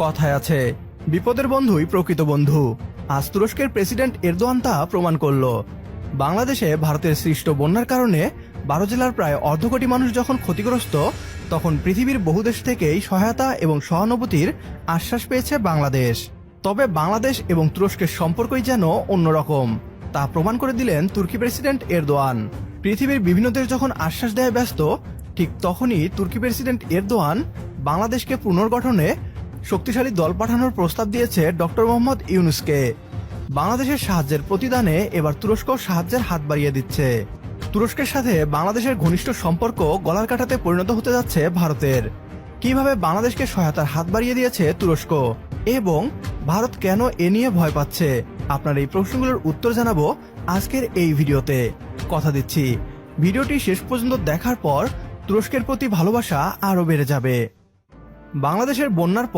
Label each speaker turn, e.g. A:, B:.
A: কথায় আছে, বিপদের বন্ধুই প্রকৃত বন্ধু। আজ তুরস্কের প্রেসিডেন্ট এরদোয়ান তা প্রমাণ করল। বাংলাদেশে ভারতের সৃষ্ট বন্যার কারণে 12 জেলার প্রায় অর্ধকোটি মানুষ যখন ক্ষতিগ্রস্ত, তখন পৃথিবীর বহু দেশ থেকেই সহায়তা এবং সহানুভূতির আশ্বাস পেয়েছে বাংলাদেশ। তবে বাংলাদেশ এবং তুরস্কের সম্পর্কই যেন অন্যরকম, তা প্রমাণ করে দিলেন তুর্কি প্রেসিডেন্ট এরদোয়ান। পৃথিবীর বিভিন্ন দেশ যখন আশ্বাস দেয় ব্যস্ত, ঠিক তখনই তুর্কি প্রেসিডেন্ট এরদোয়ান বাংলাদেশকে পুনর্গঠনে শক্তিশালী দল পাঠানোর প্রস্তাব দিয়েছে ডক্টর মোহাম্মদ ইউনূসকে। বাংলাদেশের সাহায্যের প্রতিদানে এবার তুরস্ক সাহায্যের হাত বাড়িয়ে দিচ্ছে। তুরস্কের সাথে বাংলাদেশের ঘনিষ্ঠ সম্পর্ক গলার কাঁটাতে পরিণত হতে যাচ্ছে ভারতের। কিভাবে বাংলাদেশকে সহায়তার হাত বাড়িয়ে দিয়েছে তুরস্ক এবং ভারত কেন এ নিয়ে ভয় পাচ্ছে, আপনার এই প্রশ্নগুলোর উত্তর জানাবো আজকের এই ভিডিওতে। কথা দিচ্ছি, ভিডিওটি শেষ পর্যন্ত দেখার পর তুরস্কের প্রতি ভালোবাসা আরও বেড়ে যাবে। বাংলাদেশের বন্যার পর